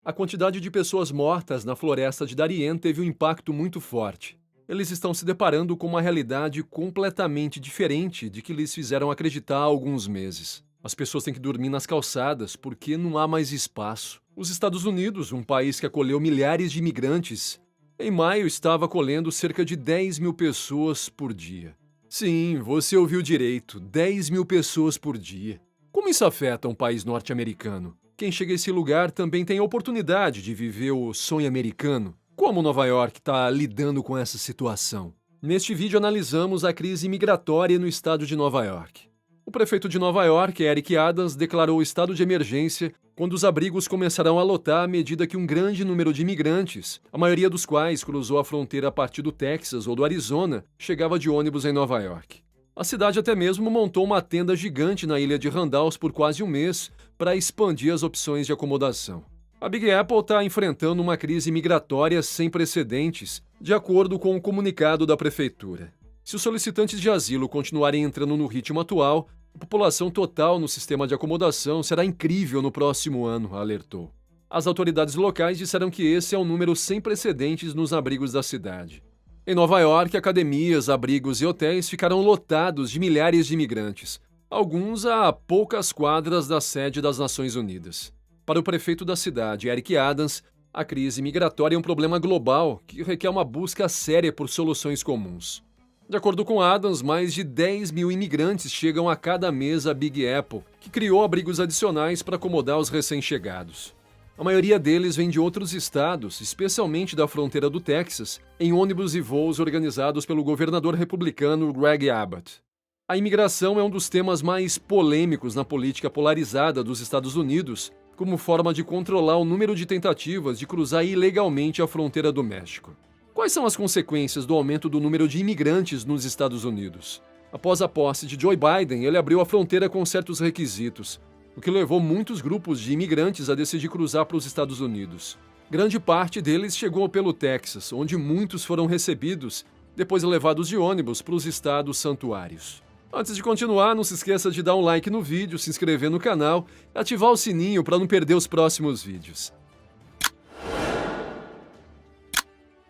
A quantidade de pessoas mortas na floresta de Darien teve um impacto muito forte. Eles estão se deparando com uma realidade completamente diferente de que lhes fizeram acreditar há alguns meses. As pessoas têm que dormir nas calçadas porque não há mais espaço. Os Estados Unidos, um país que acolheu milhares de imigrantes, em maio estava acolhendo cerca de 10 mil pessoas por dia. Sim, você ouviu direito, 10 mil pessoas por dia. Como isso afeta um país norte-americano? Quem chega a esse lugar também tem a oportunidade de viver o sonho americano. Como Nova York está lidando com essa situação? Neste vídeo analisamos a crise migratória no estado de Nova York. O prefeito de Nova York, Eric Adams, declarou estado de emergência quando os abrigos começarão a lotar à medida que um grande número de imigrantes, a maioria dos quais cruzou a fronteira a partir do Texas ou do Arizona, chegava de ônibus em Nova York. A cidade até mesmo montou uma tenda gigante na ilha de Randalls por quase um mês para expandir as opções de acomodação. A Big Apple está enfrentando uma crise migratória sem precedentes, de acordo com o comunicado da prefeitura. Se os solicitantes de asilo continuarem entrando no ritmo atual, a população total no sistema de acomodação será incrível no próximo ano, alertou. As autoridades locais disseram que esse é um número sem precedentes nos abrigos da cidade. Em Nova York, academias, abrigos e hotéis ficaram lotados de milhares de imigrantes, alguns a poucas quadras da sede das Nações Unidas. Para o prefeito da cidade, Eric Adams, a crise migratória é um problema global que requer uma busca séria por soluções comuns. De acordo com Adams, mais de 10 mil imigrantes chegam a cada mês à Big Apple, que criou abrigos adicionais para acomodar os recém-chegados. A maioria deles vem de outros estados, especialmente da fronteira do Texas, em ônibus e voos organizados pelo governador republicano Greg Abbott. A imigração é um dos temas mais polêmicos na política polarizada dos Estados Unidos, como forma de controlar o número de tentativas de cruzar ilegalmente a fronteira do México. Quais são as consequências do aumento do número de imigrantes nos Estados Unidos? Após a posse de Joe Biden, ele abriu a fronteira com certos requisitos, o que levou muitos grupos de imigrantes a decidir cruzar para os Estados Unidos. Grande parte deles chegou pelo Texas, onde muitos foram recebidos, depois levados de ônibus para os estados santuários. Antes de continuar, não se esqueça de dar um like no vídeo, se inscrever no canal e ativar o sininho para não perder os próximos vídeos.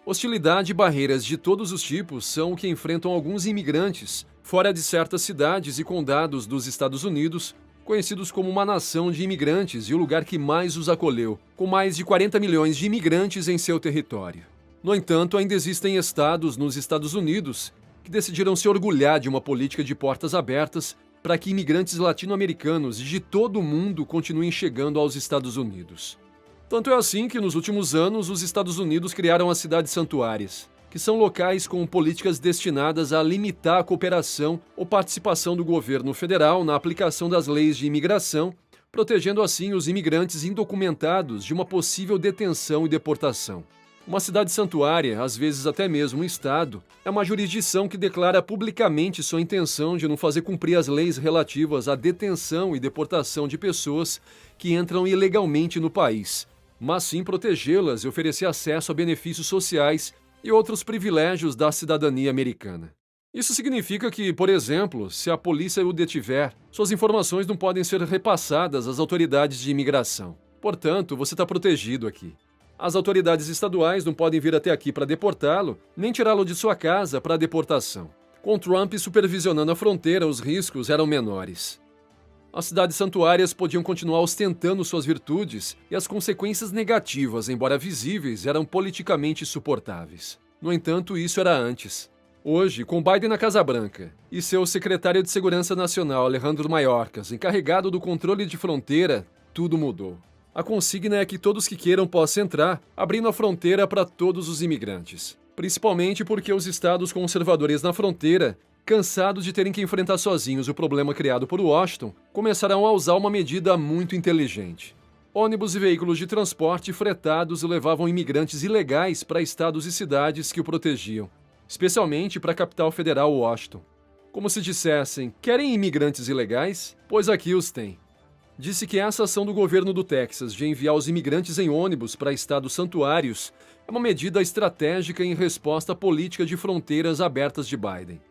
Hostilidade e barreiras de todos os tipos são o que enfrentam alguns imigrantes, fora de certas cidades e condados dos Estados Unidos, conhecidos como uma nação de imigrantes e o lugar que mais os acolheu, com mais de 40 milhões de imigrantes em seu território. No entanto, ainda existem estados nos Estados Unidos que decidiram se orgulhar de uma política de portas abertas para que imigrantes latino-americanos e de todo o mundo continuem chegando aos Estados Unidos. Tanto é assim que, nos últimos anos, os Estados Unidos criaram as cidades santuárias, que são locais com políticas destinadas a limitar a cooperação ou participação do governo federal na aplicação das leis de imigração, protegendo assim os imigrantes indocumentados de uma possível detenção e deportação. Uma cidade santuária, às vezes até mesmo um estado, é uma jurisdição que declara publicamente sua intenção de não fazer cumprir as leis relativas à detenção e deportação de pessoas que entram ilegalmente no país, mas sim protegê-las e oferecer acesso a benefícios sociais e outros privilégios da cidadania americana. Isso significa que, por exemplo, se a polícia o detiver, suas informações não podem ser repassadas às autoridades de imigração. Portanto, você está protegido aqui. As autoridades estaduais não podem vir até aqui para deportá-lo, nem tirá-lo de sua casa para deportação. Com Trump supervisionando a fronteira, os riscos eram menores. As cidades santuárias podiam continuar ostentando suas virtudes e as consequências negativas, embora visíveis, eram politicamente suportáveis. No entanto, isso era antes. Hoje, com Biden na Casa Branca e seu secretário de Segurança Nacional, Alejandro Mayorkas, encarregado do controle de fronteira, tudo mudou. A consigna é que todos que queiram possam entrar, abrindo a fronteira para todos os imigrantes. Principalmente porque os estados conservadores na fronteira, cansados de terem que enfrentar sozinhos o problema criado por Washington, começarão a usar uma medida muito inteligente. Ônibus e veículos de transporte fretados levavam imigrantes ilegais para estados e cidades que o protegiam, especialmente para a capital federal Washington. Como se dissessem, querem imigrantes ilegais? Pois aqui os tem. Disse que essa ação do governo do Texas de enviar os imigrantes em ônibus para estados santuários é uma medida estratégica em resposta à política de fronteiras abertas de Biden.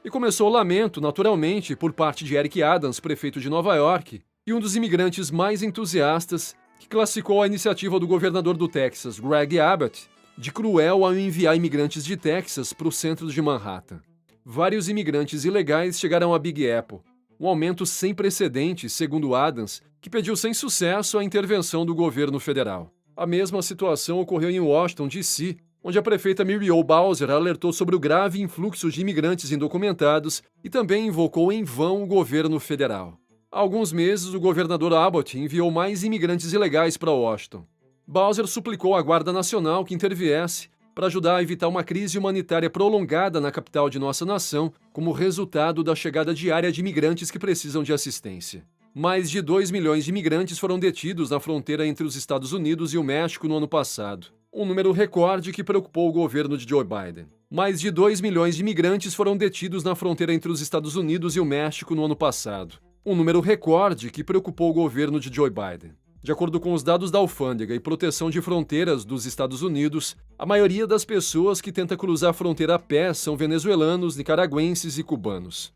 E começou o lamento, naturalmente, por parte de Eric Adams, prefeito de Nova York, e um dos imigrantes mais entusiastas, que classificou a iniciativa do governador do Texas, Greg Abbott, de cruel ao enviar imigrantes de Texas para o centro de Manhattan. Vários imigrantes ilegais chegaram a Big Apple, um aumento sem precedentes, segundo Adams, que pediu sem sucesso a intervenção do governo federal. A mesma situação ocorreu em Washington, D.C., onde a prefeita Muriel Bowser alertou sobre o grave influxo de imigrantes indocumentados e também invocou em vão o governo federal. Há alguns meses, o governador Abbott enviou mais imigrantes ilegais para Washington. Bowser suplicou à Guarda Nacional que interviesse para ajudar a evitar uma crise humanitária prolongada na capital de nossa nação, como resultado da chegada diária de imigrantes que precisam de assistência. Mais de 2 milhões de imigrantes foram detidos na fronteira entre os Estados Unidos e o México no ano passado, um número recorde que preocupou o governo de Joe Biden. Mais de 2 milhões de imigrantes foram detidos na fronteira entre os Estados Unidos e o México no ano passado, um número recorde que preocupou o governo de Joe Biden. De acordo com os dados da Alfândega e Proteção de Fronteiras dos Estados Unidos, a maioria das pessoas que tenta cruzar a fronteira a pé são venezuelanos, nicaragüenses e cubanos.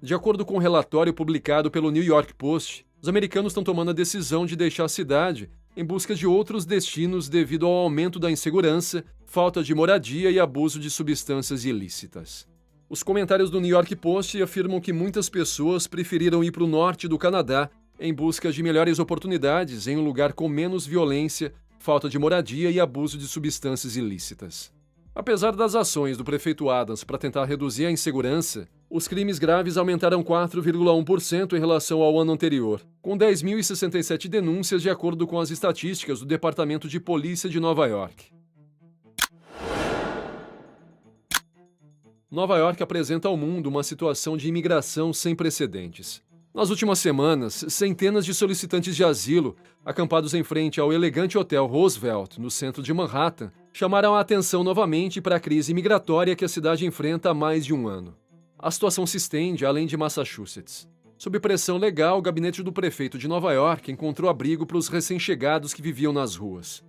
De acordo com um relatório publicado pelo New York Post, os americanos estão tomando a decisão de deixar a cidade em busca de outros destinos devido ao aumento da insegurança, falta de moradia e abuso de substâncias ilícitas. Os comentários do New York Post afirmam que muitas pessoas preferiram ir para o norte do Canadá em busca de melhores oportunidades em um lugar com menos violência, falta de moradia e abuso de substâncias ilícitas. Apesar das ações do prefeito Adams para tentar reduzir a insegurança, os crimes graves aumentaram 4,1% em relação ao ano anterior, com 10.067 denúncias de acordo com as estatísticas do Departamento de Polícia de Nova York. Nova York apresenta ao mundo uma situação de imigração sem precedentes. Nas últimas semanas, centenas de solicitantes de asilo, acampados em frente ao elegante Hotel Roosevelt, no centro de Manhattan, chamaram a atenção novamente para a crise migratória que a cidade enfrenta há mais de um ano. A situação se estende além de Massachusetts. Sob pressão legal, o gabinete do prefeito de Nova York encontrou abrigo para os recém-chegados que viviam nas ruas.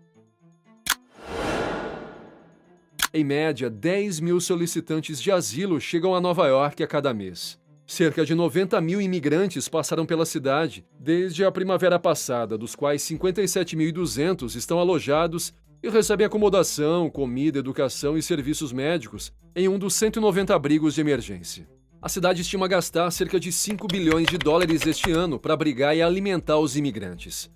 Em média, 10 mil solicitantes de asilo chegam a Nova York a cada mês. Cerca de 90 mil imigrantes passaram pela cidade desde a primavera passada, dos quais 57.200 estão alojados e recebem acomodação, comida, educação e serviços médicos em um dos 190 abrigos de emergência. A cidade estima gastar cerca de 5 bilhões de dólares este ano para abrigar e alimentar os imigrantes.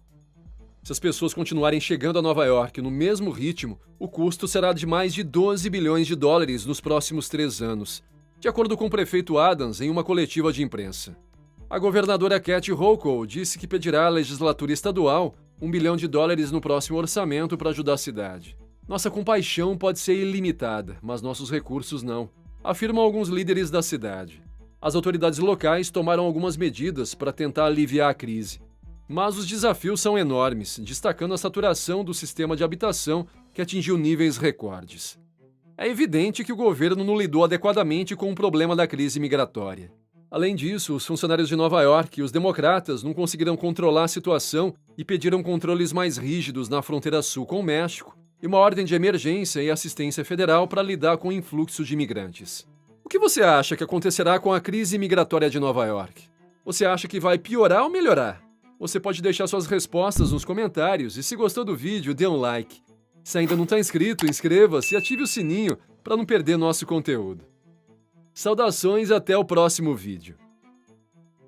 Se as pessoas continuarem chegando a Nova York no mesmo ritmo, o custo será de mais de 12 bilhões de dólares nos próximos 3 anos, de acordo com o prefeito Adams em uma coletiva de imprensa. A governadora Kathy Hochul disse que pedirá à legislatura estadual $1 bilhão no próximo orçamento para ajudar a cidade. Nossa compaixão pode ser ilimitada, mas nossos recursos não, afirmam alguns líderes da cidade. As autoridades locais tomaram algumas medidas para tentar aliviar a crise. Mas os desafios são enormes, destacando a saturação do sistema de habitação, que atingiu níveis recordes. É evidente que o governo não lidou adequadamente com o problema da crise migratória. Além disso, os funcionários de Nova York e os democratas não conseguiram controlar a situação e pediram controles mais rígidos na fronteira sul com o México e uma ordem de emergência e assistência federal para lidar com o influxo de imigrantes. O que você acha que acontecerá com a crise migratória de Nova York? Você acha que vai piorar ou melhorar? Você pode deixar suas respostas nos comentários e se gostou do vídeo, dê um like. Se ainda não está inscrito, inscreva-se e ative o sininho para não perder nosso conteúdo. Saudações e até o próximo vídeo.